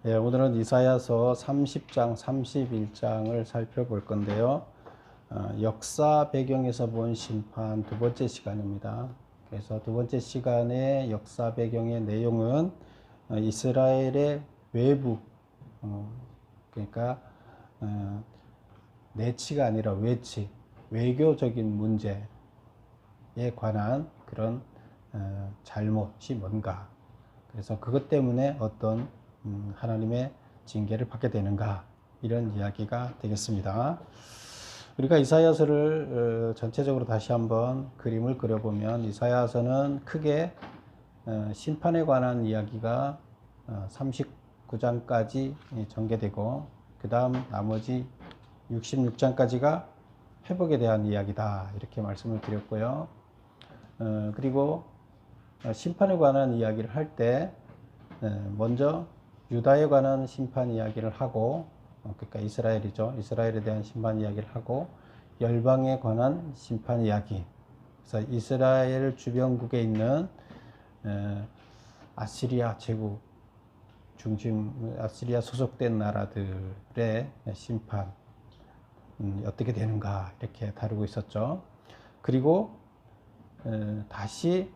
예, 오늘은 이사야서 30장, 31장을 살펴볼 건데요. 역사 배경에서 본 심판 두 번째 시간입니다. 그래서 두 번째 시간의 역사 배경의 내용은 이스라엘의 외부, 그러니까 내치가 아니라 외치, 외교적인 문제에 관한 그런 잘못이 뭔가, 그래서 그것 때문에 어떤 하나님의 징계를 받게 되는가, 이런 이야기가 되겠습니다. 우리가 이사야서를 전체적으로 다시 한번 그림을 그려보면, 이사야서는 크게 심판에 관한 이야기가 39장까지 전개되고, 그 다음 나머지 66장까지가 회복에 대한 이야기다, 이렇게 말씀을 드렸고요. 그리고 심판에 관한 이야기를 할 때 먼저 유다에 관한 심판 이야기를 하고, 그러니까 이스라엘이죠. 이스라엘에 대한 심판 이야기를 하고, 열방에 관한 심판 이야기. 그래서 이스라엘 주변국에 있는 아시리아 제국 중심, 아시리아 소속된 나라들의 심판 어떻게 되는가, 이렇게 다루고 있었죠. 그리고 다시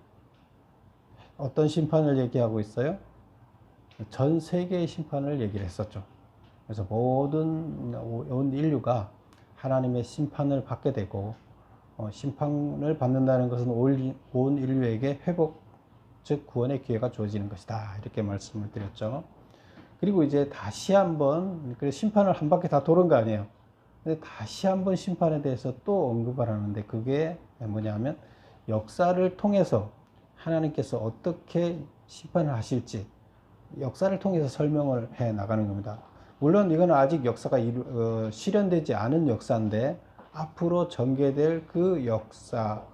어떤 심판을 얘기하고 있어요? 전 세계의 심판을 얘기를 했었죠. 그래서 모든 온 인류가 하나님의 심판을 받게 되고, 심판을 받는다는 것은 온 인류에게 회복, 즉 구원의 기회가 주어지는 것이다, 이렇게 말씀을 드렸죠. 그리고 이제 다시 한번 심판을 한 바퀴 다 도는 거 아니에요. 근데 다시 한번 심판에 대해서 또 언급을 하는데, 그게 뭐냐면 역사를 통해서 하나님께서 어떻게 심판을 하실지 역사를 통해서 설명을 해 나가는 겁니다. 물론 이건 아직 역사가 실현되지 않은 역사인데, 앞으로 전개될 그 역사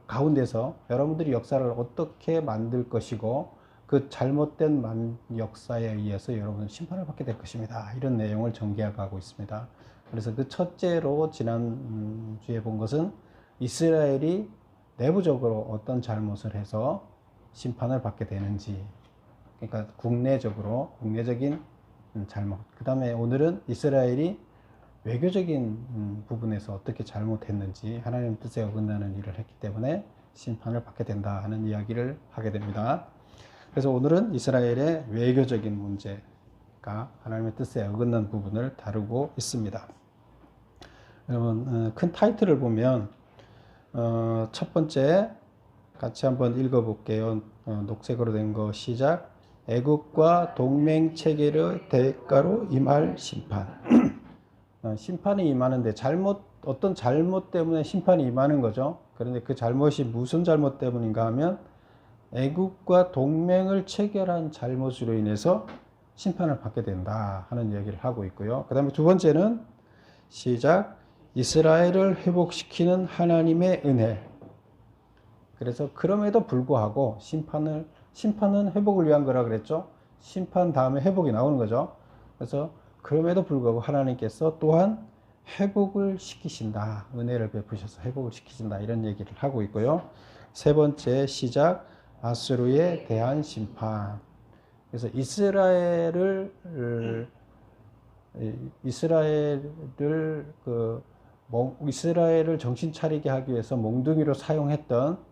가운데서 여러분들이 역사를 어떻게 만들 것이고, 그 잘못된 역사에 의해서 여러분은 심판을 받게 될 것입니다, 이런 내용을 전개하고 있습니다. 그래서 그 첫째로 지난주에 본 것은 이스라엘이 내부적으로 어떤 잘못을 해서 심판을 받게 되는지, 그러니까 국내적인 잘못. 그 다음에 오늘은 이스라엘이 외교적인 부분에서 어떻게 잘못했는지, 하나님 뜻에 어긋나는 일을 했기 때문에 심판을 받게 된다 하는 이야기를 하게 됩니다. 그래서 오늘은 이스라엘의 외교적인 문제가 하나님의 뜻에 어긋난 부분을 다루고 있습니다. 여러분, 큰 타이틀을 보면 첫 번째 같이 한번 읽어볼게요. 녹색으로 된 거 시작. 애국과 동맹 체계의 대가로 임할 심판. 심판이 임하는데, 어떤 잘못 때문에 심판이 임하는 거죠. 그런데 그 잘못이 무슨 잘못 때문인가 하면, 애국과 동맹을 체결한 잘못으로 인해서 심판을 받게 된다 하는 얘기를 하고 있고요. 그 다음에 두 번째는 시작. 이스라엘을 회복시키는 하나님의 은혜. 그래서 그럼에도 불구하고 심판은 회복을 위한 거라 그랬죠. 심판 다음에 회복이 나오는 거죠. 그래서 그럼에도 불구하고 하나님께서 또한 회복을 시키신다, 은혜를 베푸셔서 회복을 시키신다, 이런 얘기를 하고 있고요. 세 번째 시작. 아수르에 대한 심판. 그래서 이스라엘을 정신 차리게 하기 위해서 몽둥이로 사용했던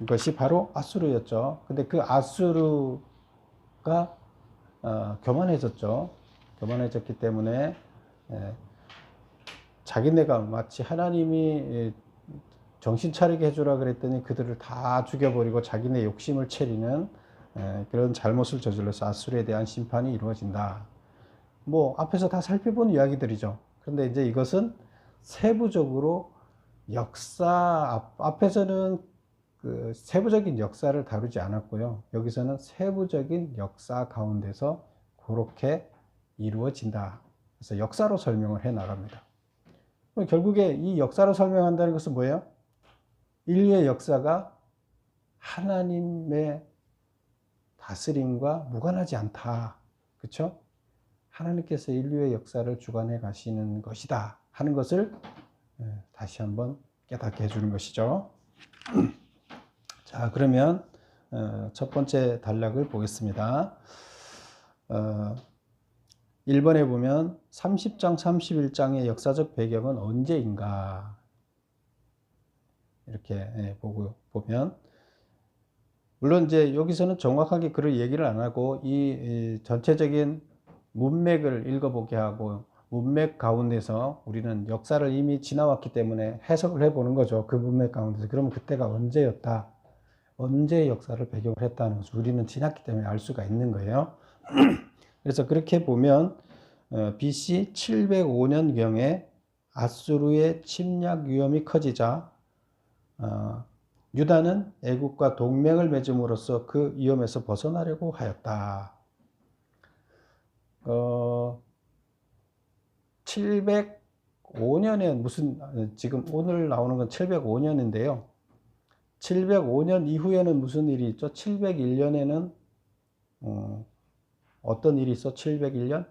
것이 바로 아수르였죠. 근데 그 아수르가 교만해졌죠. 교만해졌기 때문에 자기네가 마치 하나님이 정신 차리게 해주라 그랬더니 그들을 다 죽여버리고 자기네 욕심을 채리는 그런 잘못을 저질러서 아수르에 대한 심판이 이루어진다. 뭐 앞에서 다 살펴본 이야기들이죠. 그런데 이제 이것은 세부적으로 앞에서는 그 세부적인 역사를 다루지 않았고요. 여기서는 세부적인 역사 가운데서 그렇게 이루어진다. 그래서 역사로 설명을 해 나갑니다. 결국에 이 역사로 설명한다는 것은 뭐예요? 인류의 역사가 하나님의 다스림과 무관하지 않다. 그렇죠? 하나님께서 인류의 역사를 주관해 가시는 것이다 하는 것을 다시 한번 깨닫게 해주는 것이죠. 자, 그러면 첫 번째 단락을 보겠습니다. 어, 1번에 보면 30장, 31장의 역사적 배경은 언제인가 이렇게 보면, 물론 이제 여기서는 정확하게 그런 얘기를 안 하고 이 전체적인 문맥을 읽어보게 하고, 문맥 가운데서 우리는 역사를 이미 지나왔기 때문에 해석을 해보는 거죠. 그 문맥 가운데서. 그러면 그때가 언제였다, 언제 역사를 배경을 했다는 것을 우리는 지났기 때문에 알 수가 있는 거예요. 그래서 그렇게 보면 BC 705년경에 아수르의 침략 위험이 커지자 유다는 애국과 동맹을 맺음으로써 그 위험에서 벗어나려고 하였다. 705년에 지금 오늘 나오는 건 705년인데요. 705년 이후에는 무슨 일이 있죠? 701년에는 어떤 일이 있어? 701년?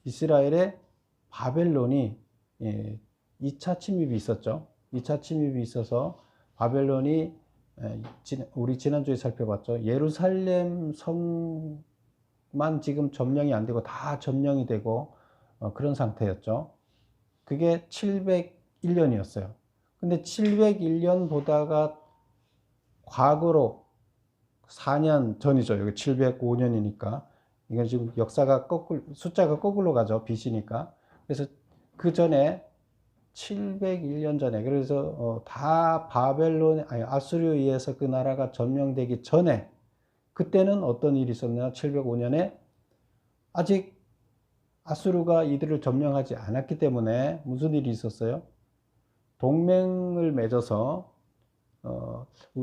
이스라엘의 바벨론이 2차 침입이 있었죠. 2차 침입이 있어서 바벨론이, 우리 지난주에 살펴봤죠. 예루살렘 성만 지금 점령이 안 되고 다 점령이 되고 그런 상태였죠. 그게 701년이었어요. 근데 701년 보다가 과거로 4년 전이죠. 여기 705년이니까. 이건 지금 역사가 숫자가 거꾸로 가죠. BC니까. 그래서 그 전에 701년 전에, 그래서 다 아수르에 의해서 그 나라가 점령되기 전에, 그때는 어떤 일이 있었냐? 705년에 아직 아수르가 이들을 점령하지 않았기 때문에 무슨 일이 있었어요? 동맹을 맺어서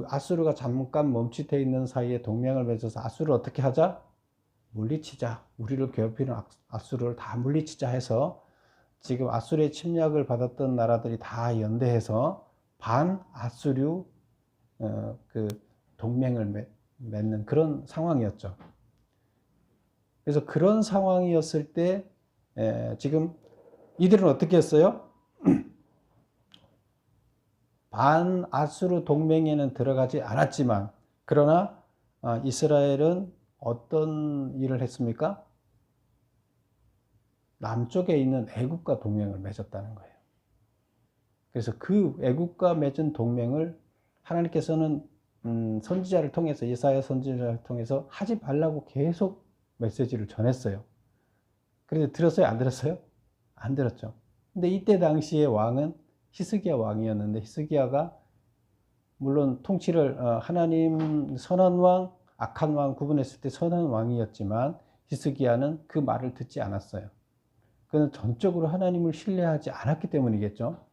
아수르가 잠깐 멈칫해 있는 사이에 동맹을 맺어서 아수르를 어떻게 하자? 물리치자. 우리를 괴롭히는 아수르를 다 물리치자 해서 지금 아수르의 침략을 받았던 나라들이 다 연대해서 반아수르 그 동맹을 맺는 그런 상황이었죠. 그래서 그런 상황이었을 때 지금 이들은 어떻게 했어요? 반아수르 동맹에는 들어가지 않았지만, 그러나 이스라엘은 어떤 일을 했습니까? 남쪽에 있는 애국과 동맹을 맺었다는 거예요. 그래서 그 애국과 맺은 동맹을 하나님께서는 선지자를 통해서, 예사야 선지자를 통해서 하지 말라고 계속 메시지를 전했어요. 그런데 들었어요? 안 들었어요? 안 들었죠. 근데 이때 당시의 왕은 히스기야 왕이었는데, 히스기야가 물론 통치를 하나님 선한 왕, 악한 왕 구분했을 때 선한 왕이었지만 히스기야는 그 말을 듣지 않았어요. 그는 전적으로 하나님을 신뢰하지 않았기 때문이겠죠.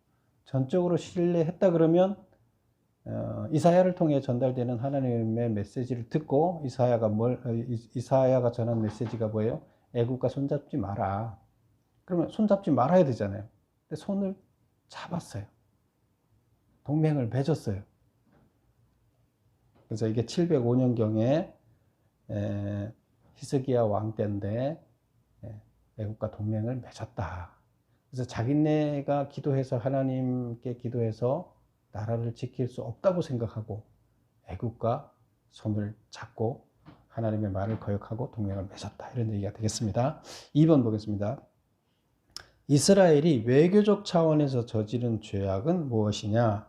전적으로 신뢰했다 그러면 이사야를 통해 전달되는 하나님의 메시지를 듣고, 이사야가 전한 메시지가 뭐예요? 애국과 손잡지 마라. 그러면 손잡지 말아야 되잖아요. 근데 손을 잡았어요. 동맹을 맺었어요. 그래서 이게 705년경에 히스기야 왕 때인데 애국과 동맹을 맺었다. 그래서 자기네가 기도해서, 하나님께 기도해서 나라를 지킬 수 없다고 생각하고 애국과 손을 잡고 하나님의 말을 거역하고 동맹을 맺었다. 이런 얘기가 되겠습니다. 2번 보겠습니다. 이스라엘이 외교적 차원에서 저지른 죄악은 무엇이냐?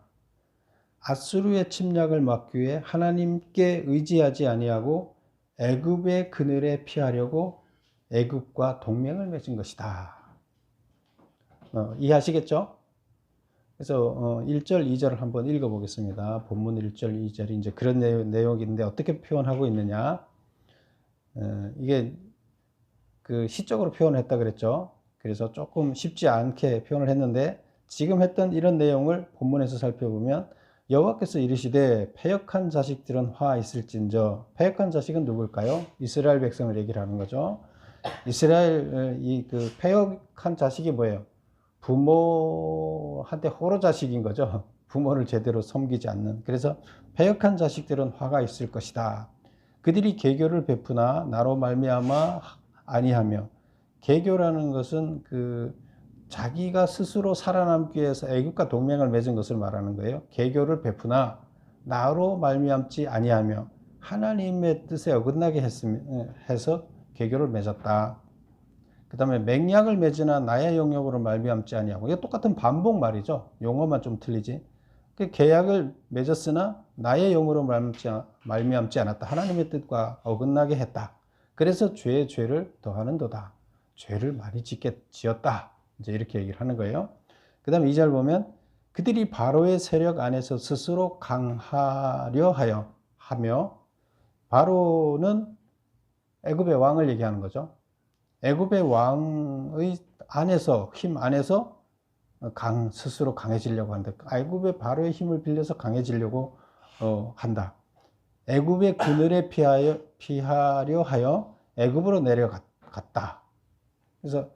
아수르의 침략을 막기 위해 하나님께 의지하지 아니하고 애굽의 그늘에 피하려고 애굽과 동맹을 맺은 것이다. 이해하시겠죠? 그래서 1절, 2절을 한번 읽어보겠습니다. 본문 1절, 2절이 이제 그런 내용인데 어떻게 표현하고 있느냐? 이게 그 시적으로 표현했다 그랬죠. 그래서 조금 쉽지 않게 표현을 했는데, 지금 했던 이런 내용을 본문에서 살펴보면 여호와께서 이르시되 패역한 자식들은 화 있을진저. 패역한 자식은 누굴까요? 이스라엘 백성을 얘기를 하는 거죠. 이스라엘 그 패역한 자식이 뭐예요? 부모한테 호로 자식인 거죠. 부모를 제대로 섬기지 않는. 그래서 패역한 자식들은 화가 있을 것이다. 그들이 계교를 베푸나 나로 말미암아 아니하며, 계교라는 것은 자기가 스스로 살아남기 위해서 애국과 동맹을 맺은 것을 말하는 거예요. 계교를 베푸나 나로 말미암지 아니하며, 하나님의 뜻에 어긋나게 해서 계교를 맺었다. 그 다음에 맹약을 맺으나 나의 영역으로 말미암지 아니하고, 이게 똑같은 반복 말이죠. 용어만 좀 틀리지. 계약을 맺었으나 나의 영으로 말미암지 않았다. 하나님의 뜻과 어긋나게 했다. 그래서 죄에 죄를 더하는도다. 죄를 많이 지었다. 이제 이렇게 얘기를 하는 거예요. 그 다음에 2절 보면 그들이 바로의 세력 안에서 스스로 강하려 하며, 바로는 애굽의 왕을 얘기하는 거죠. 애굽의 왕의 안에서, 힘 안에서 스스로 강해지려고 한다. 애굽의 바로의 힘을 빌려서 강해지려고 한다. 애굽의 그늘에 피하려 하여 애굽으로 내려갔다. 그래서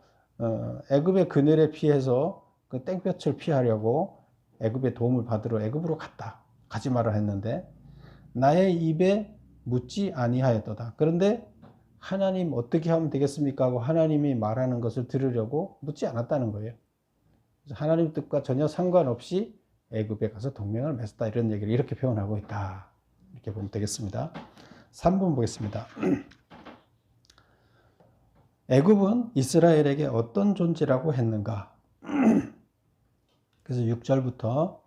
애굽의 그늘에 피해서 그 땡볕을 피하려고 애굽의 도움을 받으러 애굽으로 가지 마라 했는데, 나의 입에 묻지 아니하였도다. 그런데 하나님 어떻게 하면 되겠습니까 하고 하나님이 말하는 것을 들으려고 묻지 않았다는 거예요. 그래서 하나님 뜻과 전혀 상관없이 애굽에 가서 동맹을 맺었다, 이런 얘기를 이렇게 표현하고 있다. 이렇게 보면 되겠습니다. 3번 보겠습니다. 애굽은 이스라엘에게 어떤 존재라고 했는가? 그래서 6절부터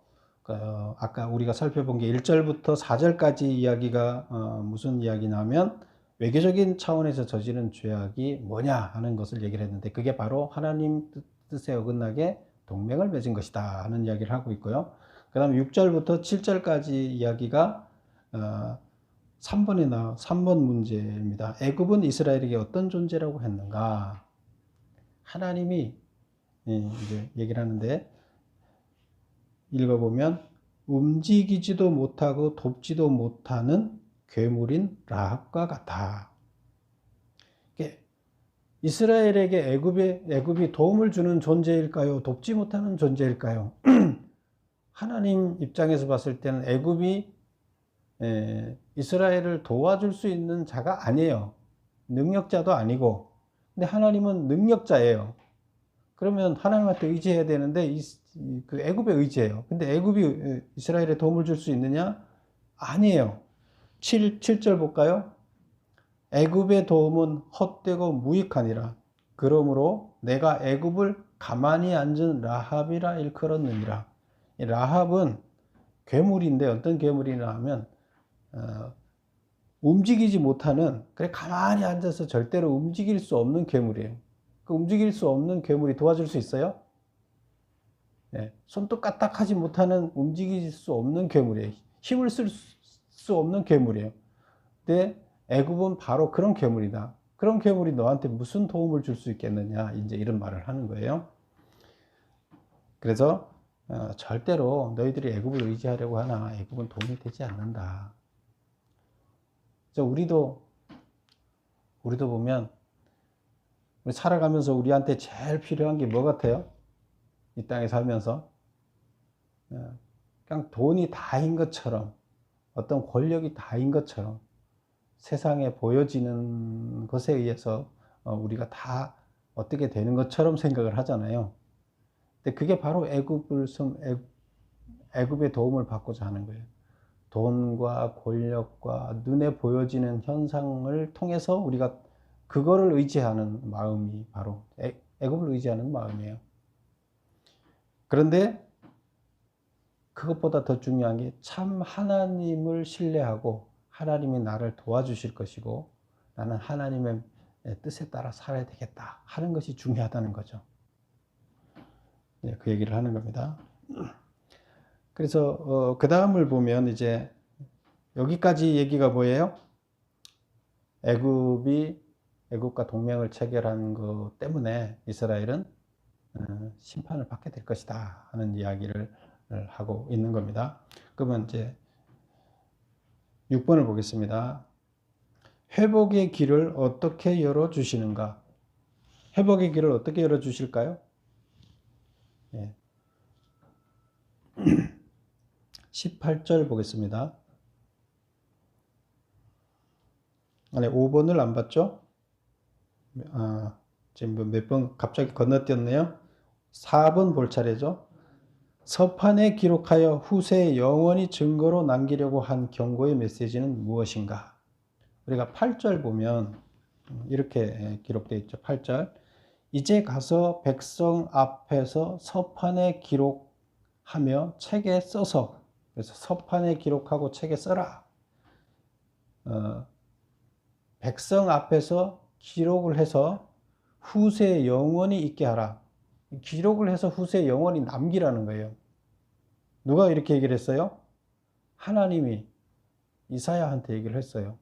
아까 우리가 살펴본 게 1절부터 4절까지 이야기가 무슨 이야기냐면 외교적인 차원에서 저지른 죄악이 뭐냐 하는 것을 얘기를 했는데, 그게 바로 하나님 뜻에 어긋나게 동맹을 맺은 것이다 하는 이야기를 하고 있고요. 그 다음에 6절부터 7절까지 이야기가 3번 문제입니다. 애굽은 이스라엘에게 어떤 존재라고 했는가? 하나님이 이제 얘기를 하는데, 읽어보면 움직이지도 못하고 돕지도 못하는 괴물인 라합과 같아. 이스라엘에게 애굽이 도움을 주는 존재일까요? 돕지 못하는 존재일까요? 하나님 입장에서 봤을 때는 애굽이 이스라엘을 도와줄 수 있는 자가 아니에요. 능력자도 아니고. 근데 하나님은 능력자예요. 그러면 하나님한테 의지해야 되는데 그 애굽에 의지해요. 근데 애굽이 이스라엘에 도움을 줄 수 있느냐? 아니에요. 7절 볼까요? 애굽의 도움은 헛되고 무익하니라. 그러므로 내가 애굽을 가만히 앉은 라합이라 일컬었느니라. 이 라합은 괴물인데, 어떤 괴물이냐 하면 움직이지 못하는, 그래 가만히 앉아서 절대로 움직일 수 없는 괴물이에요. 그 움직일 수 없는 괴물이 도와줄 수 있어요? 네, 손도 까딱하지 못하는, 움직일 수 없는 괴물이에요. 힘을 쓸 수 없는 괴물이에요. 근데 애굽은 바로 그런 괴물이다. 그런 괴물이 너한테 무슨 도움을 줄 수 있겠느냐, 이제 이런 말을 하는 거예요. 그래서 절대로 너희들이 애굽을 의지하려고 하나 애굽은 도움이 되지 않는다. 그래서 우리도 보면 우리 살아가면서 우리한테 제일 필요한 게 뭐 같아요? 이 땅에 살면서 그냥 돈이 다인 것처럼, 어떤 권력이 다인 것처럼 세상에 보여지는 것에 의해서 우리가 다 어떻게 되는 것처럼 생각을 하잖아요. 근데 그게 바로 애굽의 도움을 받고자 하는 거예요. 돈과 권력과 눈에 보여지는 현상을 통해서 우리가 그거를 의지하는 마음이 바로 애굽을 의지하는 마음이에요. 그런데 그것보다 더 중요한 게 참 하나님을 신뢰하고 하나님이 나를 도와주실 것이고 나는 하나님의 뜻에 따라 살아야 되겠다 하는 것이 중요하다는 거죠. 네, 그 얘기를 하는 겁니다. 그래서 그 다음을 보면 이제 여기까지 얘기가 뭐예요? 애굽과 동맹을 체결한 것 때문에 이스라엘은 심판을 받게 될 것이다 하는 이야기를 하고 있는 겁니다. 그러면 이제 6번을 보겠습니다. 회복의 길을 어떻게 열어주시는가? 회복의 길을 어떻게 열어주실까요? 예. 18절 보겠습니다. 아니, 5번을 안 봤죠? 지금 몇 번 갑자기 건너뛰었네요. 4번 볼 차례죠. 서판에 기록하여 후세에 영원히 증거로 남기려고 한 경고의 메시지는 무엇인가? 우리가 8절 보면 이렇게 기록되어 있죠. 8절. 이제 가서 백성 앞에서 서판에 기록하며 책에 써서, 그래서 서판에 기록하고 책에 써라. 백성 앞에서 기록을 해서 후세에 영원히 있게 하라. 기록을 해서 후세에 영원히 남기라는 거예요. 누가 이렇게 얘기를 했어요? 하나님이 이사야한테 얘기를 했어요.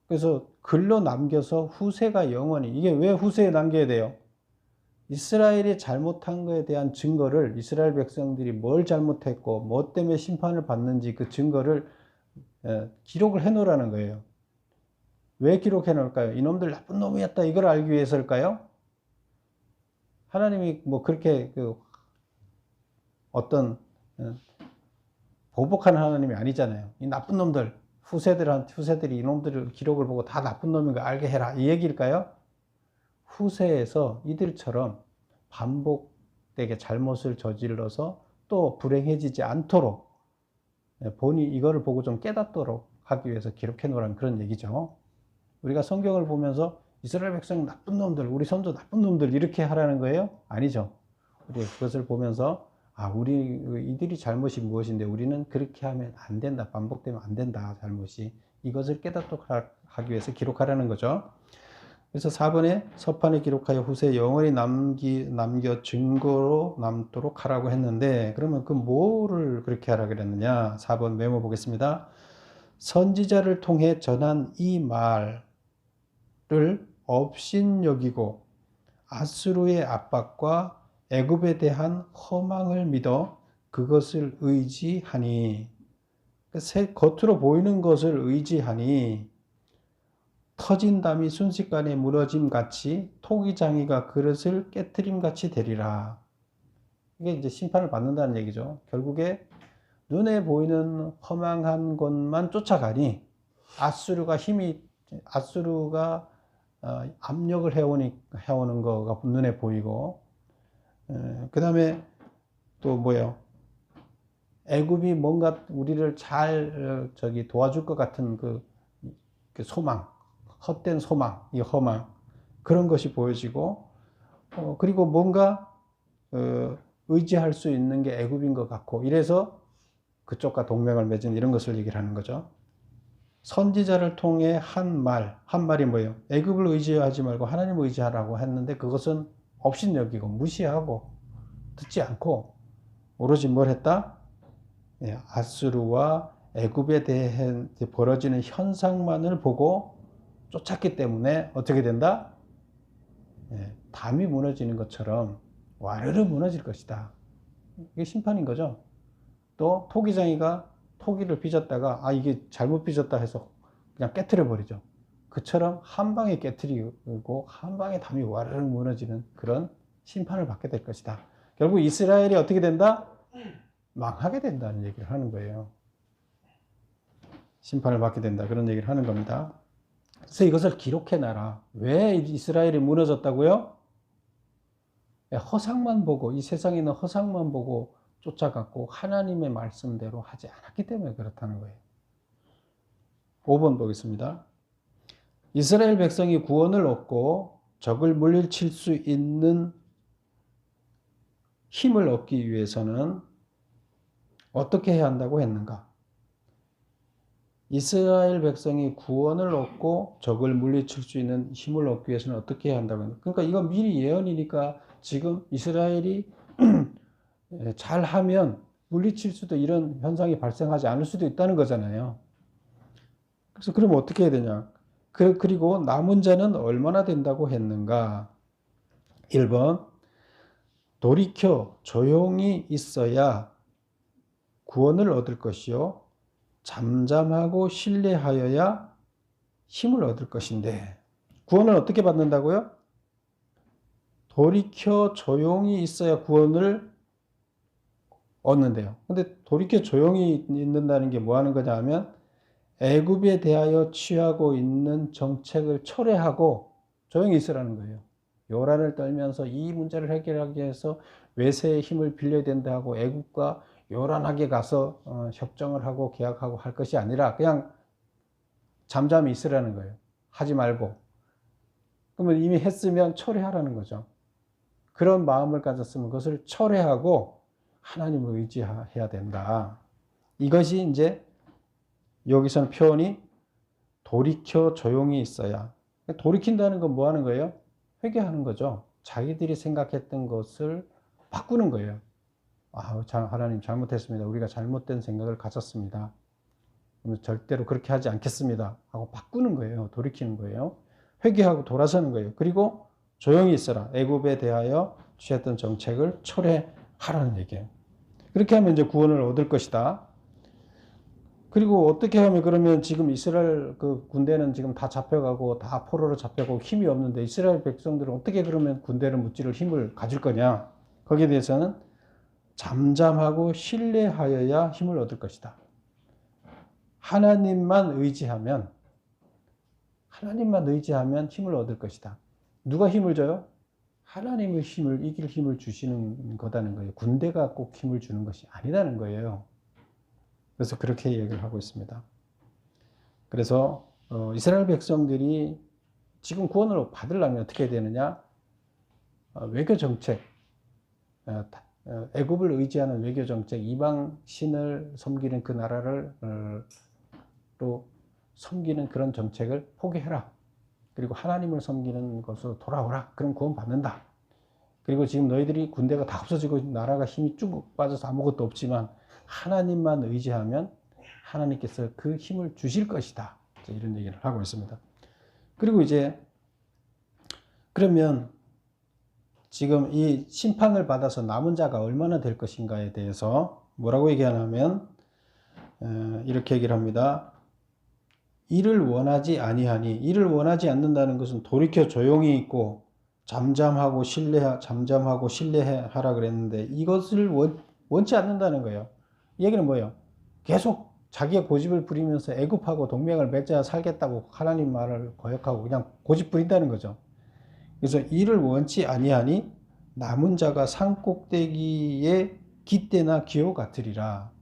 그래서 글로 남겨서 후세가 영원히, 이게 왜 후세에 남겨야 돼요? 이스라엘이 잘못한 것에 대한 증거를, 이스라엘 백성들이 뭘 잘못했고 뭐 때문에 심판을 받는지 그 증거를 기록을 해 놓으라는 거예요. 왜 기록해 놓을까요? 이놈들 나쁜 놈이었다 이걸 알기 위해서일까요? 하나님이 뭐 그렇게 어떤 보복하는 하나님이 아니잖아요. 이 나쁜 놈들, 후세들이 이놈들을 기록을 보고 다 나쁜 놈인 거 알게 해라 이 얘기일까요? 후세에서 이들처럼 반복되게 잘못을 저질러서 또 불행해지지 않도록 본이 이거를 보고 좀 깨닫도록 하기 위해서 기록해 놓으라는 그런 얘기죠. 우리가 성경을 보면서 이스라엘 백성 나쁜 놈들, 우리 선조 나쁜 놈들 이렇게 하라는 거예요? 아니죠. 우리 그것을 보면서 이들이 잘못이 무엇인데 우리는 그렇게 하면 안 된다. 반복되면 안 된다. 잘못이. 이것을 깨닫도록 하기 위해서 기록하라는 거죠. 그래서 4번에 서판에 기록하여 후세에 영원히 남겨 증거로 남도록 하라고 했는데, 그러면 그 뭐를 그렇게 하라 그랬느냐? 4번 메모 보겠습니다. 선지자를 통해 전한 이 말을 업신여기고 아수르의 압박과 애굽에 대한 허망을 믿어 그것을 의지하니, 겉으로 보이는 것을 의지하니 터진 담이 순식간에 무너짐 같이 토기장이가 그릇을 깨트림 같이 되리라. 이게 이제 심판을 받는다는 얘기죠. 결국에 눈에 보이는 허망한 것만 쫓아가니 아수르가 압력을 해오는 거가 눈에 보이고, 그 다음에 또 뭐예요? 애굽이 뭔가 우리를 잘 도와줄 것 같은 그 소망, 헛된 소망, 이 허망, 그런 것이 보여지고, 그리고 뭔가 의지할 수 있는 게 애굽인 것 같고, 이래서 그쪽과 동맹을 맺은 이런 것을 얘기를 하는 거죠. 선지자를 통해 한 말이 뭐예요? 애굽을 의지하지 말고 하나님을 의지하라고 했는데, 그것은 업신여기고 무시하고 듣지 않고 오로지 뭘 했다? 아수르와 애굽에 대해 벌어지는 현상만을 보고 쫓았기 때문에 어떻게 된다? 담이 무너지는 것처럼 와르르 무너질 것이다. 이게 심판인 거죠. 또 토기장이가 토기를 빚었다가 이게 잘못 빚었다 해서 그냥 깨트려 버리죠. 그처럼 한 방에 깨트리고 한 방에 담이 와르르 무너지는 그런 심판을 받게 될 것이다. 결국 이스라엘이 어떻게 된다? 망하게 된다는 얘기를 하는 거예요. 심판을 받게 된다. 그런 얘기를 하는 겁니다. 그래서 이것을 기록해놔라. 왜 이스라엘이 무너졌다고요? 허상만 보고, 이 세상에 있는 허상만 보고 쫓아갔고 하나님의 말씀대로 하지 않았기 때문에 그렇다는 거예요. 5번 보겠습니다. 이스라엘 백성이 구원을 얻고 적을 물리칠 수 있는 힘을 얻기 위해서는 어떻게 해야 한다고 했는가? 이스라엘 백성이 구원을 얻고 적을 물리칠 수 있는 힘을 얻기 위해서는 어떻게 해야 한다고 했는가? 그러니까 이건 미리 예언이니까 지금 이스라엘이 잘하면 물리칠 수도 이런 현상이 발생하지 않을 수도 있다는 거잖아요. 그래서 그러면 어떻게 해야 되냐? 그리고 남은 자는 얼마나 된다고 했는가? 1번, 돌이켜 조용히 있어야 구원을 얻을 것이요, 잠잠하고 신뢰하여야 힘을 얻을 것인데, 구원을 어떻게 받는다고요? 돌이켜 조용히 있어야 구원을 얻는데요. 근데 돌이켜 조용히 있는다는 게 뭐 하는 거냐 하면, 애굽에 대하여 취하고 있는 정책을 철회하고 조용히 있으라는 거예요. 요란을 떨면서 이 문제를 해결하기 위해서 외세의 힘을 빌려야 된다 하고 애국과 요란하게 가서 협정을 하고 계약하고 할 것이 아니라 그냥 잠잠히 있으라는 거예요. 하지 말고. 그러면 이미 했으면 철회하라는 거죠. 그런 마음을 가졌으면 그것을 철회하고 하나님을 의지해야 된다. 이것이 이제 여기서는 표현이 돌이켜 조용히 있어야. 돌이킨다는 건 뭐 하는 거예요? 회개하는 거죠. 자기들이 생각했던 것을 바꾸는 거예요. 하나님 잘못했습니다. 우리가 잘못된 생각을 가졌습니다. 그러면 절대로 그렇게 하지 않겠습니다. 하고 바꾸는 거예요. 돌이키는 거예요. 회개하고 돌아서는 거예요. 그리고 조용히 있어라. 애굽에 대하여 취했던 정책을 철회하라는 얘기예요. 그렇게 하면 이제 구원을 얻을 것이다. 그리고 어떻게 하면 그러면 지금 이스라엘 그 군대는 지금 다 잡혀가고 다 포로로 잡혀가고 힘이 없는데 이스라엘 백성들은 어떻게 그러면 군대를 무찌를 힘을 가질 거냐? 거기에 대해서는 잠잠하고 신뢰하여야 힘을 얻을 것이다. 하나님만 의지하면 힘을 얻을 것이다. 누가 힘을 줘요? 하나님의 힘을, 이길 힘을 주시는 거다는 거예요. 군대가 꼭 힘을 주는 것이 아니라는 거예요. 그래서 그렇게 얘기를 하고 있습니다. 그래서 이스라엘 백성들이 지금 구원을 받으려면 어떻게 해야 되느냐? 외교 정책, 애굽을 의지하는 외교 정책, 이방 신을 섬기는 그 나라를 또 섬기는 그런 정책을 포기해라. 그리고 하나님을 섬기는 것으로 돌아오라. 그럼 구원 받는다. 그리고 지금 너희들이 군대가 다 없어지고 나라가 힘이 쭉 빠져서 아무것도 없지만 하나님만 의지하면 하나님께서 그 힘을 주실 것이다. 이런 얘기를 하고 있습니다. 그리고 이제 그러면 지금 이 심판을 받아서 남은 자가 얼마나 될 것인가에 대해서 뭐라고 얘기하냐면 이렇게 얘기를 합니다. 이를 원하지 아니하니, 이를 원하지 않는다는 것은 돌이켜 조용히 있고 잠잠하고 신뢰하라 그랬는데 이것을 원치 않는다는 거예요. 이 얘기는 뭐예요? 계속 자기의 고집을 부리면서 애굽하고 동맹을 맺어야 살겠다고 하나님 말을 거역하고 그냥 고집 부린다는 거죠. 그래서 이를 원치 아니하니 남은 자가 산꼭대기에 깃대나 기호 같으리라.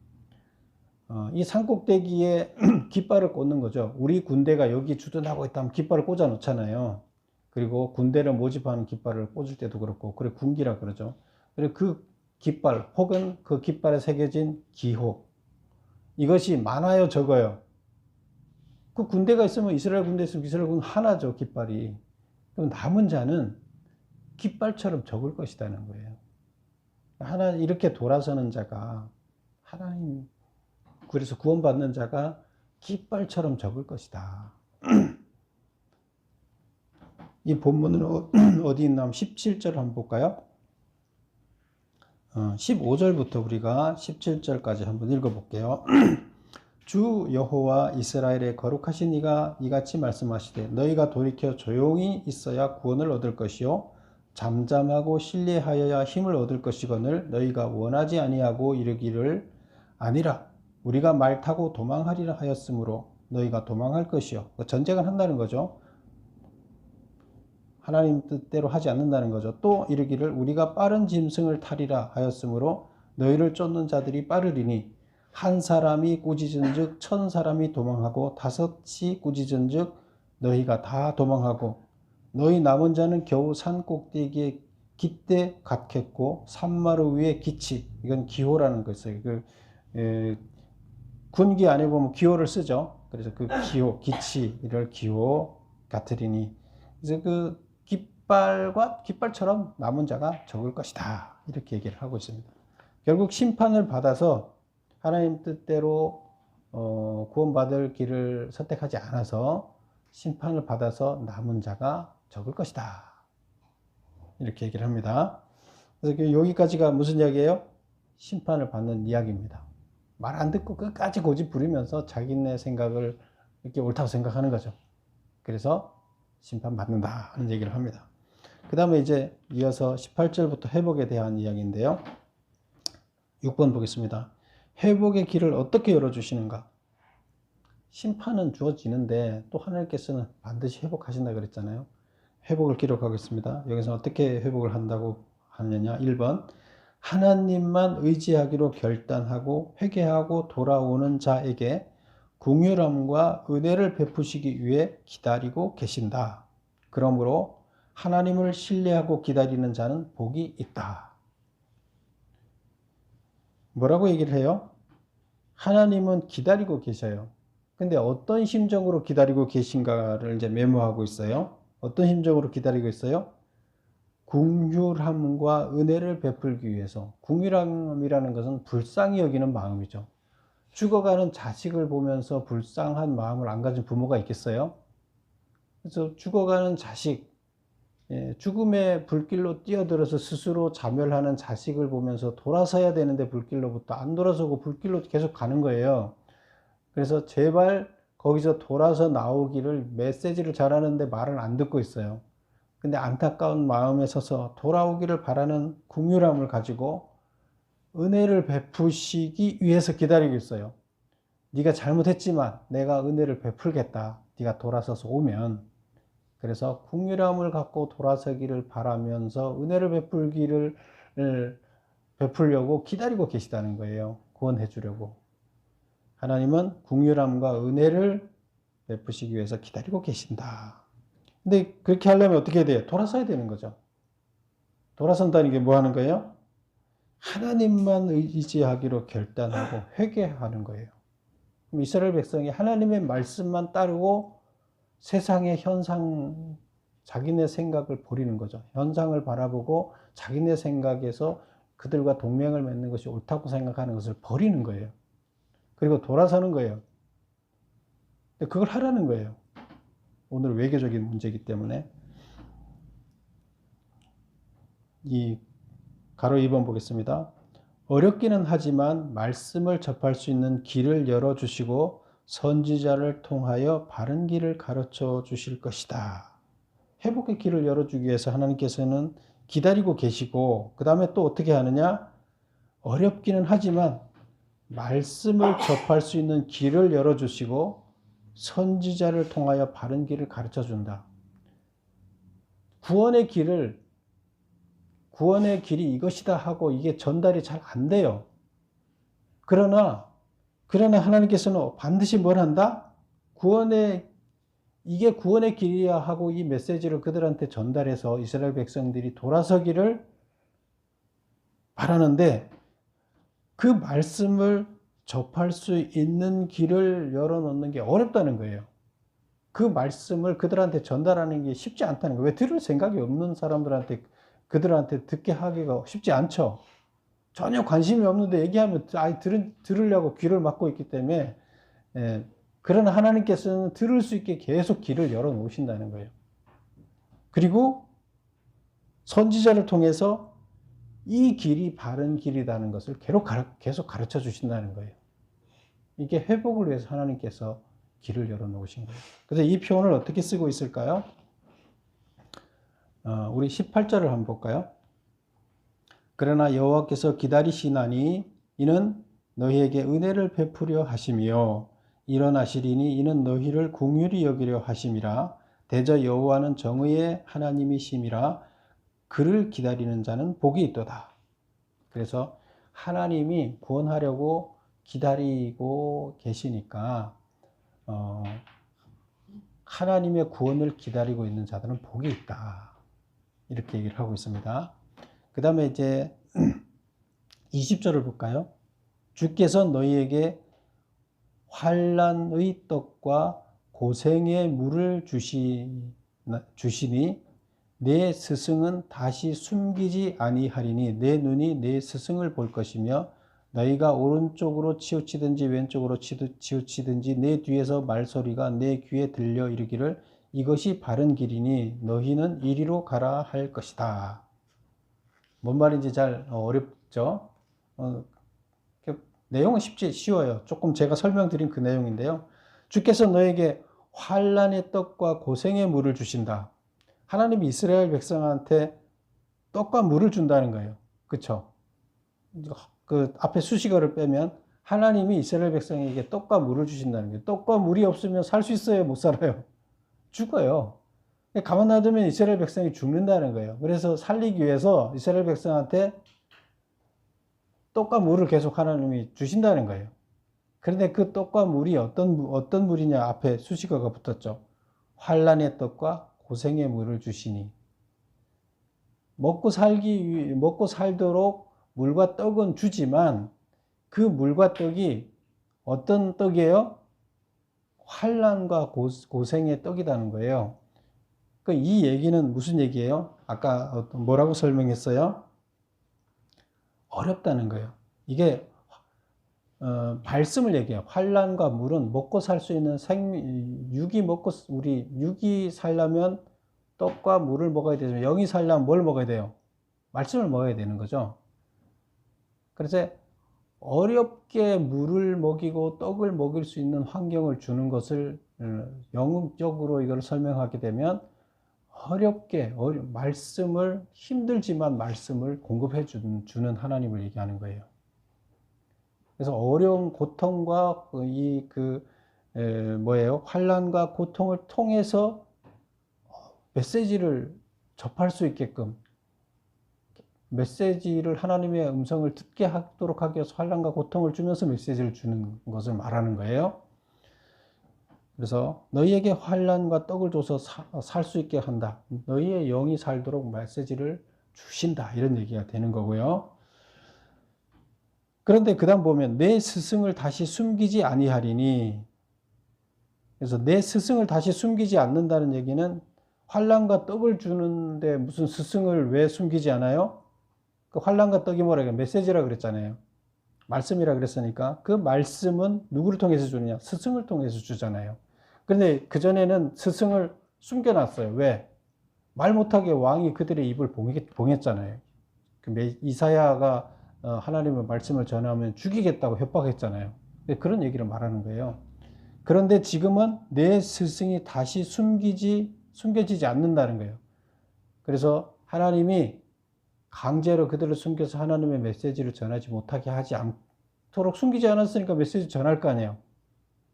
이 산꼭대기에 깃발을 꽂는 거죠. 우리 군대가 여기 주둔하고 있다면 깃발을 꽂아 놓잖아요. 그리고 군대를 모집하는 깃발을 꽂을 때도 그렇고, 그래 군기라 그러죠. 그리고 그 깃발 혹은 그 깃발에 새겨진 기호, 이것이 많아요, 적어요? 그 군대가 있으면 이스라엘 군대 있으면 이스라엘 군 하나죠, 깃발이. 그럼 남은 자는 깃발처럼 적을 것이라는 거예요. 하나 이렇게 돌아서는 자가 하나님, 그래서 구원받는 자가 깃발처럼 적을 것이다. 이 본문은 어디 있나? 17절 한번 볼까요? 15절부터 우리가 17절까지 한번 읽어볼게요. 주 여호와 이스라엘의 거룩하신 이가 이같이 말씀하시되 너희가 돌이켜 조용히 있어야 구원을 얻을 것이요 잠잠하고 신뢰하여야 힘을 얻을 것이거늘 너희가 원하지 아니하고 이르기를 아니라 우리가 말 타고 도망하리라 하였으므로 너희가 도망할 것이요. 전쟁을 한다는 거죠. 하나님 뜻대로 하지 않는다는 거죠. 또 이르기를 우리가 빠른 짐승을 타리라 하였으므로 너희를 쫓는 자들이 빠르리니 한 사람이 꾸짖은즉 1000사람이 도망하고 5이 꾸짖은즉 너희가 다 도망하고 너희 남은 자는 겨우 산 꼭대기에 깃대 같겠고 산마루 위에 기치, 이건 기호라는 것이에요. 군기 안에 보면 기호를 쓰죠. 그래서 그 기호, 기치를 기호 같으리니 그래서 그 깃발처럼 남은 자가 적을 것이다. 이렇게 얘기를 하고 있습니다. 결국 심판을 받아서 하나님 뜻대로 구원받을 길을 선택하지 않아서 심판을 받아서 남은 자가 적을 것이다. 이렇게 얘기를 합니다. 그래서 여기까지가 무슨 이야기예요? 심판을 받는 이야기입니다. 말 안 듣고 끝까지 고집 부리면서 자기네 생각을 이렇게 옳다고 생각하는 거죠. 그래서 심판받는다 하는 얘기를 합니다. 그 다음에 이제 이어서 18절부터 회복에 대한 이야기인데요. 6번 보겠습니다. 회복의 길을 어떻게 열어주시는가? 심판은 주어지는데 또 하나님께서는 반드시 회복하신다 그랬잖아요. 회복을 기록하겠습니다. 여기서 어떻게 회복을 한다고 하느냐? 1번 하나님만 의지하기로 결단하고 회개하고 돌아오는 자에게 긍휼함과 은혜를 베푸시기 위해 기다리고 계신다. 그러므로 하나님을 신뢰하고 기다리는 자는 복이 있다. 뭐라고 얘기를 해요? 하나님은 기다리고 계셔요. 근데 어떤 심정으로 기다리고 계신가를 이제 메모하고 있어요. 어떤 심정으로 기다리고 있어요? 긍휼함과 은혜를 베풀기 위해서. 긍휼함이라는 것은 불쌍히 여기는 마음이죠. 죽어가는 자식을 보면서 불쌍한 마음을 안 가진 부모가 있겠어요? 그래서 죽어가는 자식, 죽음의 불길로 뛰어들어서 스스로 자멸하는 자식을 보면서 돌아서야 되는데 불길로부터 안 돌아서고 불길로 계속 가는 거예요. 그래서 제발 거기서 돌아서 나오기를 메시지를 잘하는데 말을 안 듣고 있어요. 근데 안타까운 마음에 서서 돌아오기를 바라는 긍휼함을 가지고 은혜를 베푸시기 위해서 기다리고 있어요. 네가 잘못했지만 내가 은혜를 베풀겠다. 네가 돌아서서 오면. 그래서 긍휼함을 갖고 돌아서기를 바라면서 은혜를 베풀려고 기다리고 계시다는 거예요. 구원해 주려고. 하나님은 긍휼함과 은혜를 베푸시기 위해서 기다리고 계신다. 근데 그렇게 하려면 어떻게 해야 돼요? 돌아서야 되는 거죠. 돌아선다는 게 뭐 하는 거예요? 하나님만 의지하기로 결단하고 회개하는 거예요. 그럼 이스라엘 백성이 하나님의 말씀만 따르고 세상의 현상, 자기네 생각을 버리는 거죠. 현상을 바라보고 자기네 생각에서 그들과 동맹을 맺는 것이 옳다고 생각하는 것을 버리는 거예요. 그리고 돌아서는 거예요. 그걸 하라는 거예요. 오늘 외교적인 문제이기 때문에. 이 가로 2번 보겠습니다. 어렵기는 하지만 말씀을 접할 수 있는 길을 열어주시고 선지자를 통하여 바른 길을 가르쳐 주실 것이다. 회복의 길을 열어주기 위해서 하나님께서는 기다리고 계시고 그 다음에 또 어떻게 하느냐? 어렵기는 하지만 말씀을 접할 수 있는 길을 열어주시고 선지자를 통하여 바른 길을 가르쳐 준다. 구원의 길이 이것이다 하고 이게 전달이 잘 안 돼요. 그러나 하나님께서는 반드시 뭘 한다? 이게 구원의 길이야 하고 이 메시지를 그들한테 전달해서 이스라엘 백성들이 돌아서기를 바라는데 그 말씀을 접할 수 있는 길을 열어놓는 게 어렵다는 거예요. 그 말씀을 그들한테 전달하는 게 쉽지 않다는 거예요. 왜 들을 생각이 없는 사람들한테 그들한테 듣게 하기가 쉽지 않죠. 전혀 관심이 없는데 얘기하면 들으려고 귀를 막고 있기 때문에 그러나 하나님께서는 들을 수 있게 계속 길을 열어놓으신다는 거예요. 그리고 선지자를 통해서 이 길이 바른 길이라는 것을 계속 가르쳐 주신다는 거예요. 이게 회복을 위해서 하나님께서 길을 열어놓으신 거예요. 그래서 이 표현을 어떻게 쓰고 있을까요? 우리 18절을 한번 볼까요? 그러나 여호와께서 기다리시나니 이는 너희에게 은혜를 베푸려 하심이요 일어나시리니 이는 너희를 긍휼히 여기려 하심이라. 대저 여호와는 정의의 하나님이심이라. 그를 기다리는 자는 복이 있도다. 그래서 하나님이 구원하려고 기다리고 계시니까 하나님의 구원을 기다리고 있는 자들은 복이 있다. 이렇게 얘기를 하고 있습니다. 그 다음에 이제 20절을 볼까요? 주께서 너희에게 환난의 떡과 고생의 물을 주시니 내 스승은 다시 숨기지 아니하리니 내 눈이 내 스승을 볼 것이며 너희가 오른쪽으로 치우치든지 왼쪽으로 치우치든지 내 뒤에서 말소리가 내 귀에 들려 이르기를 이것이 바른 길이니 너희는 이리로 가라 할 것이다. 뭔 말인지 잘 어렵죠? 내용은 쉬워요. 조금 제가 설명드린 그 내용인데요. 주께서 너에게 환난의 떡과 고생의 물을 주신다. 하나님이 이스라엘 백성한테 떡과 물을 준다는 거예요. 그렇죠? 그 앞에 수식어를 빼면 하나님이 이스라엘 백성에게 떡과 물을 주신다는 거예요. 떡과 물이 없으면 살 수 있어요? 못 살아요? 죽어요. 가만 놔두면 이스라엘 백성이 죽는다는 거예요. 그래서 살리기 위해서 이스라엘 백성한테 떡과 물을 계속 하나님이 주신다는 거예요. 그런데 그 떡과 물이 어떤 물이냐 앞에 수식어가 붙었죠. 환난의 떡과 고생의 물을 주시니. 먹고 살도록 물과 떡은 주지만 그 물과 떡이 어떤 떡이에요? 환난과 고생의 떡이라는 거예요. 이 얘기는 무슨 얘기예요? 아까 뭐라고 설명했어요? 어렵다는 거예요. 이게 말씀을 얘기해요. 환난과 물은 먹고 살 수 있는 육이 살려면 떡과 물을 먹어야 되지만 영이 살려면 뭘 먹어야 돼요? 말씀을 먹어야 되는 거죠. 그래서 어렵게 물을 먹이고 떡을 먹일 수 있는 환경을 주는 것을 영적으로 이걸 설명하게 되면 힘들지만 말씀을 공급해 주는 하나님을 얘기하는 거예요. 그래서 어려운 고통과 환난과 고통을 통해서 메시지를 접할 수 있게끔 하나님의 음성을 듣게 하도록 하기 위해서 환난과 고통을 주면서 메시지를 주는 것을 말하는 거예요. 그래서 너희에게 환난과 떡을 줘서 살 수 있게 한다. 너희의 영이 살도록 메시지를 주신다. 이런 얘기가 되는 거고요. 그런데 그 다음 보면 내 스승을 다시 숨기지 아니하리니. 그래서 내 스승을 다시 숨기지 않는다는 얘기는 환난과 떡을 주는데 무슨 스승을 왜 숨기지 않아요? 그 환난과 떡이 뭐라고 해요? 메시지라 그랬잖아요. 말씀이라 그랬으니까 그 말씀은 누구를 통해서 주느냐? 스승을 통해서 주잖아요. 그런데 그전에는 스승을 숨겨놨어요. 왜? 말 못하게 왕이 그들의 입을 봉했잖아요. 이사야가 하나님의 말씀을 전하면 죽이겠다고 협박했잖아요. 그런 얘기를 말하는 거예요. 그런데 지금은 내 스승이 다시 숨겨지지 않는다는 거예요. 그래서 하나님이 강제로 그들을 숨겨서 하나님의 메시지를 전하지 못하게 하지 않도록 숨기지 않았으니까 메시지 전할 거 아니에요.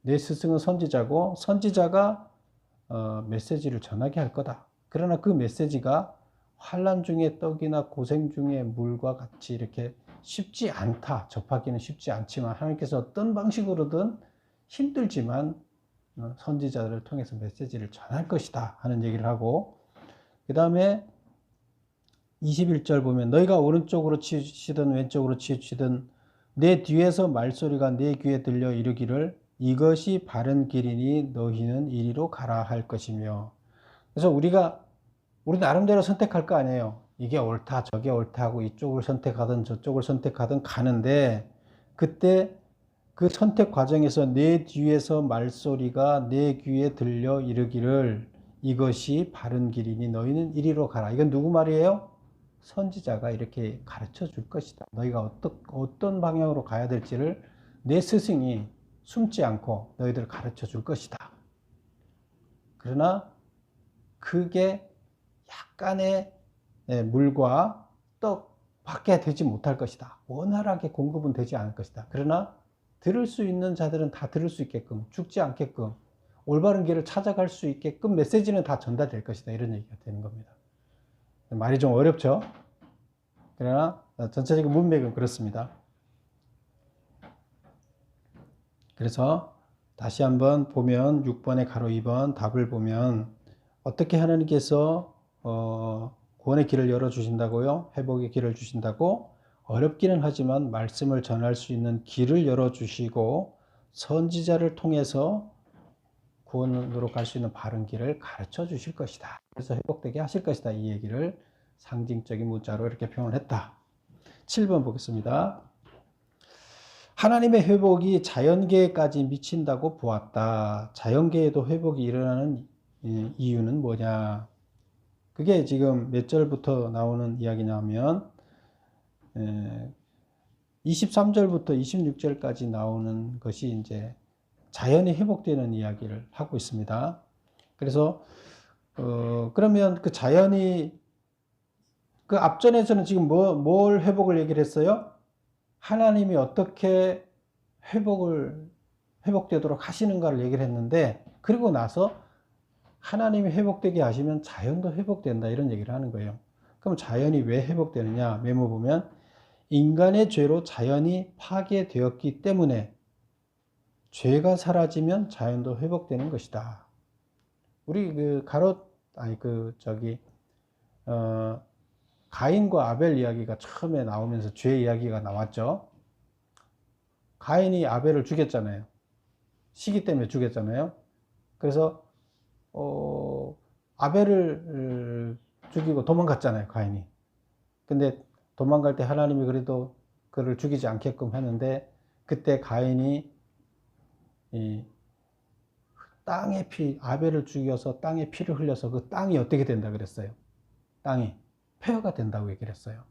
내 스승은 선지자고 선지자가 메시지를 전하게 할 거다. 그러나 그 메시지가 환난 중의 떡이나 고생 중의 물과 같이 이렇게 쉽지 않다. 접하기는 쉽지 않지만 하나님께서 어떤 방식으로든 힘들지만 선지자들을 통해서 메시지를 전할 것이다 하는 얘기를 하고, 그 다음에 21절 보면 너희가 오른쪽으로 치우치든 왼쪽으로 치우치든 내 뒤에서 말소리가 내 귀에 들려 이르기를 이것이 바른 길이니 너희는 이리로 가라 할 것이며. 그래서 우리 나름대로 선택할 거 아니에요. 이게 옳다 저게 옳다 하고 이쪽을 선택하든 저쪽을 선택하든 가는데, 그때 그 선택 과정에서 내 뒤에서 말소리가 내 귀에 들려 이르기를 이것이 바른 길이니 너희는 이리로 가라. 이건 누구 말이에요? 선지자가 이렇게 가르쳐 줄 것이다. 너희가 어떤 방향으로 가야 될지를 내 스승이 숨지 않고 너희들 가르쳐 줄 것이다. 그러나 그게 약간의 물과 떡밖에 되지 못할 것이다. 원활하게 공급은 되지 않을 것이다. 그러나 들을 수 있는 자들은 다 들을 수 있게끔, 죽지 않게끔, 올바른 길을 찾아갈 수 있게끔 메시지는 다 전달될 것이다. 이런 얘기가 되는 겁니다. 말이 좀 어렵죠? 그러나 전체적인 문맥은 그렇습니다. 그래서 다시 한번 보면 6번의 가로 2번 답을 보면 어떻게 하나님께서 구원의 길을 열어주신다고요? 회복의 길을 주신다고? 어렵기는 하지만 말씀을 전할 수 있는 길을 열어주시고 선지자를 통해서 구원으로 갈 수 있는 바른 길을 가르쳐 주실 것이다. 그래서 회복되게 하실 것이다. 이 얘기를 상징적인 문자로 이렇게 표현을 했다. 7번 보겠습니다. 하나님의 회복이 자연계에까지 미친다고 보았다. 자연계에도 회복이 일어나는 이유는 뭐냐? 그게 지금 몇 절부터 나오는 이야기냐면 23절부터 26절까지 나오는 것이 이제 자연이 회복되는 이야기를 하고 있습니다. 그래서 그러면 그 자연이 그 앞전에서는 지금 뭘 회복을 얘기를 했어요? 하나님이 어떻게 회복되도록 하시는가를 얘기를 했는데, 그리고 나서 하나님이 회복되게 하시면 자연도 회복된다 이런 얘기를 하는 거예요. 그럼 자연이 왜 회복되느냐? 메모 보면 인간의 죄로 자연이 파괴되었기 때문에 죄가 사라지면 자연도 회복되는 것이다. 우리 가인과 아벨 이야기가 처음에 나오면서 죄 이야기가 나왔죠. 가인이 아벨을 죽였잖아요. 시기 때문에 죽였잖아요. 그래서 아벨을 죽이고 도망갔잖아요, 가인이. 근데 도망갈 때 하나님이 그래도 그를 죽이지 않게끔 했는데, 그때 가인이 이 땅의 아벨을 죽여서 땅에 피를 흘려서 그 땅이 어떻게 된다 그랬어요? 땅이 폐허가 된다고 얘기를 했어요.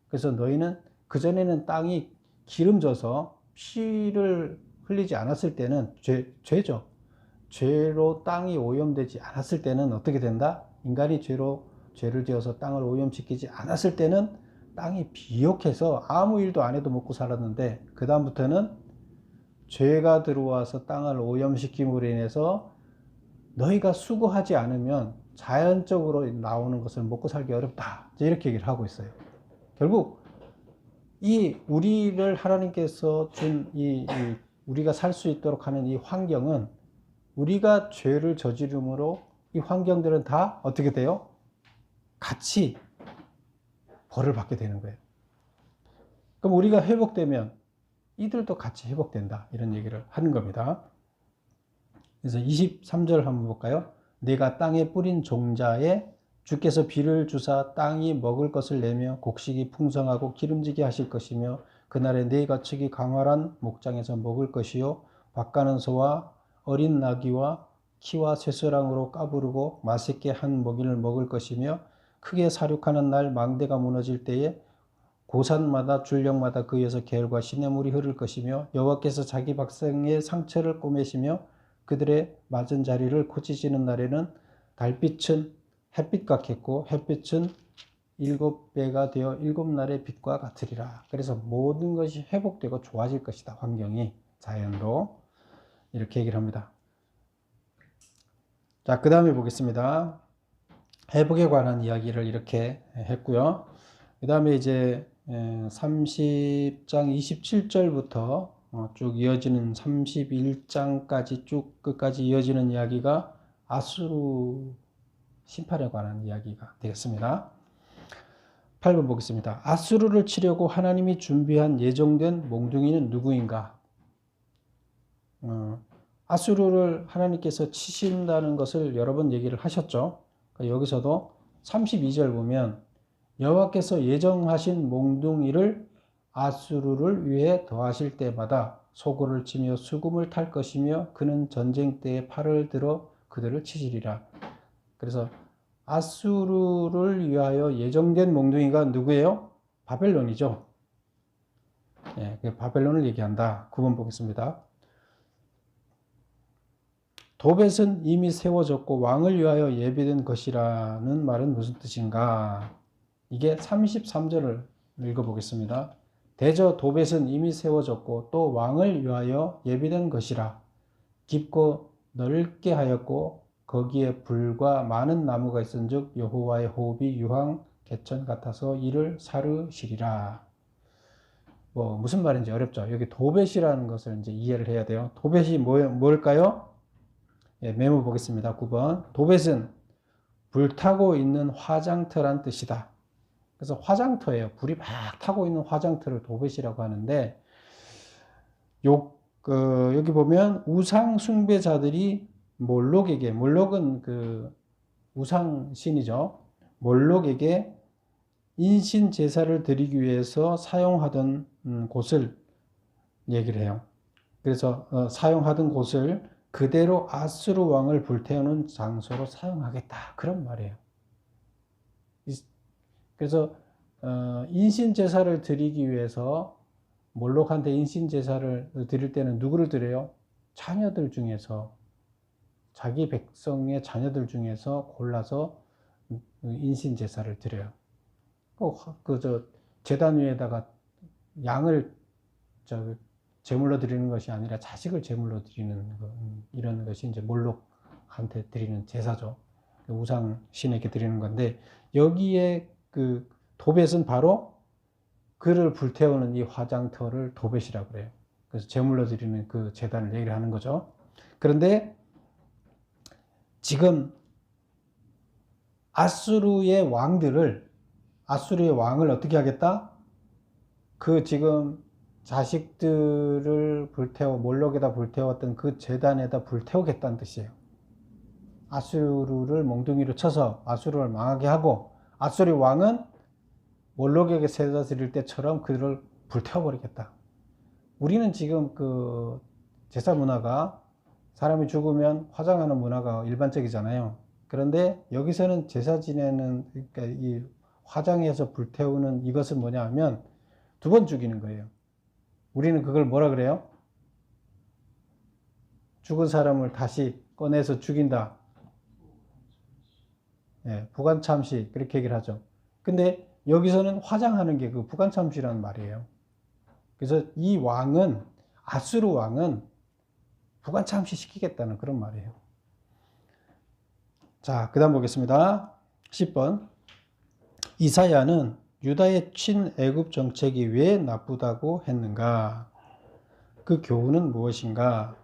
그래서 너희는 그전에는 땅이 기름져서 피를 흘리지 않았을 때는 죄죠. 죄로 땅이 오염되지 않았을 때는 어떻게 된다? 인간이 죄를 지어서 땅을 오염시키지 않았을 때는 땅이 비옥해서 아무 일도 안 해도 먹고 살았는데, 그 다음부터는 죄가 들어와서 땅을 오염시킴으로 인해서 너희가 수고하지 않으면 자연적으로 나오는 것을 먹고 살기 어렵다, 이렇게 얘기를 하고 있어요. 결국 우리를 하나님께서 준 우리가 살 수 있도록 하는 이 환경은, 우리가 죄를 저지름으로 이 환경들은 다 어떻게 돼요? 같이 벌을 받게 되는 거예요. 그럼 우리가 회복되면 이들도 같이 회복된다, 이런 얘기를 하는 겁니다. 그래서 23절 한번 볼까요? 내가 땅에 뿌린 종자에 주께서 비를 주사 땅이 먹을 것을 내며 곡식이 풍성하고 기름지게 하실 것이며, 그날에 네 가축이 강활한 목장에서 먹을 것이요 밭가는 소와 어린 나귀와 키와 쇠소랑으로 까부르고 맛있게 한 먹이를 먹을 것이며, 크게 사륙하는 날 망대가 무너질 때에 고산마다 줄령마다 그에서 계열과 시냇물이 흐를 것이며, 여호와께서 자기 백성의 상처를 꼬매시며 그들의 맞은 자리를 고치시는 날에는 달빛은 햇빛 같겠고 햇빛은 7배가 되어 7날의 빛과 같으리라. 그래서 모든 것이 회복되고 좋아질 것이다, 환경이, 자연도. 이렇게 얘기를 합니다. 자, 그 다음에 보겠습니다. 회복에 관한 이야기를 이렇게 했고요. 그 다음에 이제 30장 27절부터 쭉 이어지는 31장까지 쭉 끝까지 이어지는 이야기가 아수르 심판에 관한 이야기가 되겠습니다. 8번 보겠습니다. 아수르를 치려고 하나님이 준비한 예정된 몽둥이는 누구인가? 아수르를 하나님께서 치신다는 것을 여러 번 얘기를 하셨죠. 여기서도 32절 보면 여호와께서 예정하신 몽둥이를 아수르를 위해 더하실 때마다 소고를 치며 수금을 탈 것이며 그는 전쟁 때에 팔을 들어 그들을 치시리라. 그래서 아수르를 위하여 예정된 몽둥이가 누구예요? 바벨론이죠. 예, 바벨론을 얘기한다. 9번 보겠습니다. 도벳은 이미 세워졌고 왕을 위하여 예비된 것이라는 말은 무슨 뜻인가? 이게 33절을 읽어보겠습니다. 대저 도벳은 이미 세워졌고 또 왕을 위하여 예비된 것이라. 깊고 넓게 하였고 거기에 불과 많은 나무가 있은즉 여호와의 호흡이 유황 개천 같아서 이를 사르시리라. 무슨 말인지 어렵죠. 여기 도벳이라는 것을 이제 이해를 해야 돼요. 도벳이 뭘까요? 예, 메모 보겠습니다. 9번. 도벳은 불타고 있는 화장터란 뜻이다. 그래서 화장터예요. 불이 막 타고 있는 화장터를 도벳이라고 하는데, 여기 보면 우상 숭배자들이 몰록은 그 우상 신이죠. 몰록에게 인신 제사를 드리기 위해서 사용하던 곳을 얘기를 해요. 그래서 사용하던 곳을 그대로 아수르 왕을 불태우는 장소로 사용하겠다, 그런 말이에요. 그래서 인신 제사를 드리기 위해서 몰록한테 인신 제사를 드릴 때는 누구를 드려요? 자녀들 중에서, 자기 백성의 자녀들 중에서 골라서 인신 제사를 드려요. 제단 위에다가 양을 제물로 드리는 것이 아니라 자식을 제물로 드리는 이런 것이 이제 몰록한테 드리는 제사죠. 우상 신에게 드리는 건데, 여기에 그 도벳은 바로 그를 불태우는 이 화장터를 도벳이라고 그래요. 그래서 제물로 드리는 그 제단을 얘기를 하는 거죠. 그런데 지금 아수르의 왕을 어떻게 하겠다? 그 지금 자식들을 몰록에다 불태웠던 그 제단에다 불태우겠다는 뜻이에요. 아수르를 몽둥이로 쳐서 아수르를 망하게 하고, 아수르 왕은 몰록에게 세자 드릴 때처럼 그들을 불태워버리겠다. 우리는 지금 그 제사 문화가 사람이 죽으면 화장하는 문화가 일반적이잖아요. 그런데 여기서는 제사 지내는, 그러니까 이 화장해서 불태우는 이것은 뭐냐 하면 2번 죽이는 거예요. 우리는 그걸 뭐라 그래요? 죽은 사람을 다시 꺼내서 죽인다. 예, 부관참시 그렇게 얘기를 하죠. 근데 여기서는 화장하는 게 그 부관참시라는 말이에요. 그래서 이 왕은, 아수르 왕은 부관참시 시키겠다는 그런 말이에요. 자, 그 다음 보겠습니다. 10번. 이사야는 유다의 친애굽 정책이 왜 나쁘다고 했는가? 그 교훈은 무엇인가?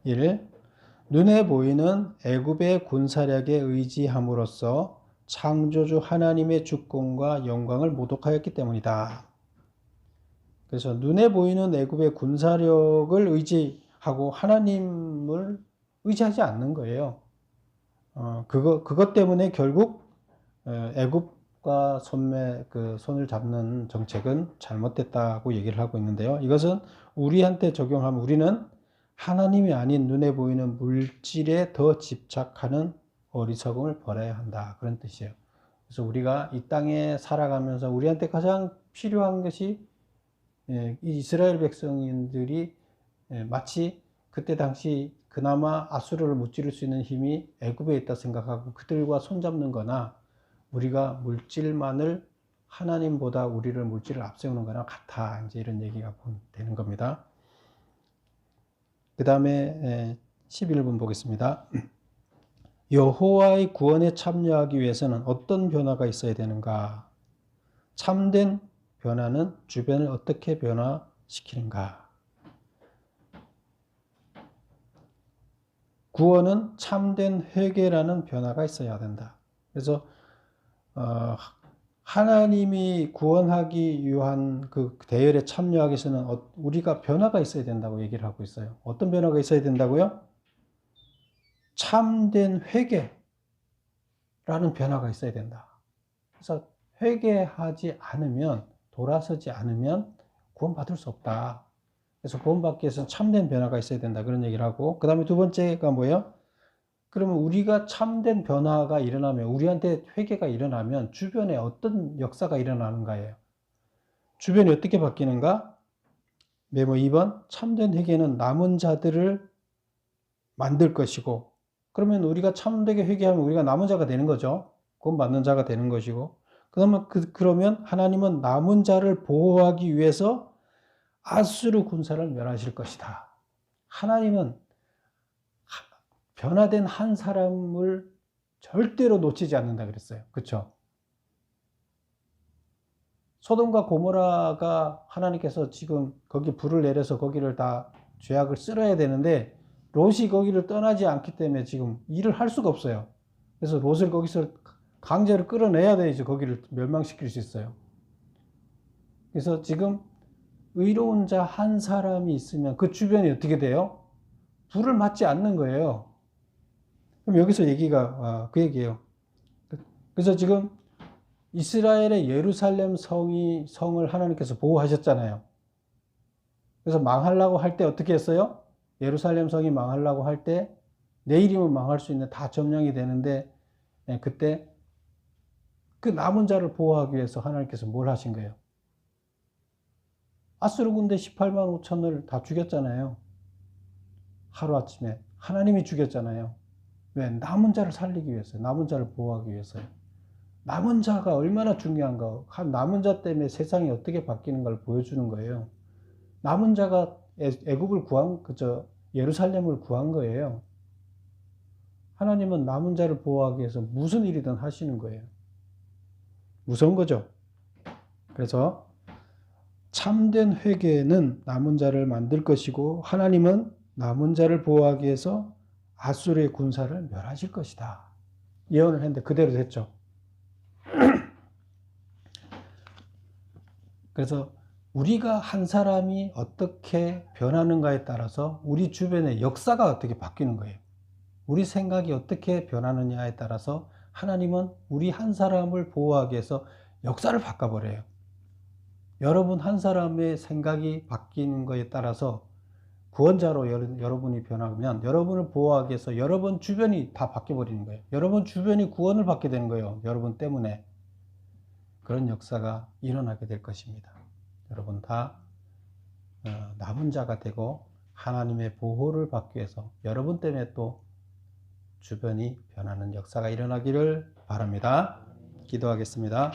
1. 눈에 보이는 애굽의 군사력에 의지함으로써 창조주 하나님의 주권과 영광을 모독하였기 때문이다. 그래서 눈에 보이는 애굽의 군사력을 의지하고 하나님을 의지하지 않는 거예요. 그것 때문에 결국 애굽과 손을 잡는 정책은 잘못됐다고 얘기를 하고 있는데요. 이것은 우리한테 적용하면 우리는 하나님이 아닌 눈에 보이는 물질에 더 집착하는 어리석음을 버려야 한다. 그런 뜻이에요. 그래서 우리가 이 땅에 살아가면서 우리한테 가장 필요한 것이 이스라엘 백성들이 마치 그때 당시 그나마 아수르를 무찌를 수 있는 힘이 애굽에 있다 생각하고 그들과 손잡는 거나 우리가 물질만을 하나님보다 물질을 앞세우는 거나 같아. 이제 이런 얘기가 되는 겁니다. 그 다음에 11번 보겠습니다. 여호와의 구원에 참여하기 위해서는 어떤 변화가 있어야 되는가? 참된 변화는 주변을 어떻게 변화시키는가? 구원은 참된 회개라는 변화가 있어야 된다. 그래서 하나님이 구원하기 위한 그 대열에 참여하기 위해서는 우리가 변화가 있어야 된다고 얘기를 하고 있어요. 어떤 변화가 있어야 된다고요? 참된 회개라는 변화가 있어야 된다. 그래서 회개하지 않으면, 돌아서지 않으면 구원받을 수 없다. 그래서 구원받기 위해서는 참된 변화가 있어야 된다. 그런 얘기를 하고, 그 다음에 2번째가 뭐예요? 그러면 우리가 참된 변화가 일어나면, 우리한테 회개가 일어나면 주변에 어떤 역사가 일어나는가예요. 주변이 어떻게 바뀌는가? 메모 2번. 참된 회개는 남은 자들을 만들 것이고, 그러면 우리가 참되게 회개하면 우리가 남은 자가 되는 거죠. 구원받는 자가 되는 것이고, 그러면 하나님은 남은 자를 보호하기 위해서 아수르 군사를 멸하실 것이다. 하나님은 변화된 한 사람을 절대로 놓치지 않는다 그랬어요. 그렇죠? 소돔과 고모라가 하나님께서 지금 거기 불을 내려서 거기를 다 죄악을 쓸어야 되는데 롯이 거기를 떠나지 않기 때문에 지금 일을 할 수가 없어요. 그래서 롯을 거기서 강제로 끌어내야 돼야지 거기를 멸망시킬 수 있어요. 그래서 지금 의로운 자 한 사람이 있으면 그 주변이 어떻게 돼요? 불을 맞지 않는 거예요. 그럼 여기서 얘기가 그 얘기예요. 그래서 지금 이스라엘의 예루살렘 성을 하나님께서 보호하셨잖아요. 그래서 망하려고 할 때 어떻게 했어요? 예루살렘 성이 망하려고 할 때 내일이면 망할 수 있는 다 점령이 되는데 그때 그 남은 자를 보호하기 위해서 하나님께서 뭘 하신 거예요? 아수르 군대 18만 5천을 다 죽였잖아요. 하루아침에. 하나님이 죽였잖아요. 왜? 남은 자를 살리기 위해서요. 남은 자를 보호하기 위해서요. 남은 자가 얼마나 중요한가. 남은 자 때문에 세상이 어떻게 바뀌는가를 보여주는 거예요. 남은 자가 애굽을 예루살렘을 구한 거예요. 하나님은 남은 자를 보호하기 위해서 무슨 일이든 하시는 거예요. 무서운 거죠. 그래서 참된 회개는 남은 자를 만들 것이고 하나님은 남은 자를 보호하기 위해서 아수르의 군사를 멸하실 것이다. 예언을 했는데 그대로 됐죠. 그래서 우리가 한 사람이 어떻게 변하는가에 따라서 우리 주변의 역사가 어떻게 바뀌는 거예요. 우리 생각이 어떻게 변하느냐에 따라서 하나님은 우리 한 사람을 보호하기 위해서 역사를 바꿔버려요. 여러분 한 사람의 생각이 바뀌는 것에 따라서 구원자로 여러분이 변하면 여러분을 보호하기 위해서 여러분 주변이 다 바뀌어버리는 거예요. 여러분 주변이 구원을 받게 되는 거예요. 여러분 때문에. 그런 역사가 일어나게 될 것입니다. 여러분 다 남은 자가 되고 하나님의 보호를 받기 위해서 여러분 때문에 또 주변이 변하는 역사가 일어나기를 바랍니다. 기도하겠습니다.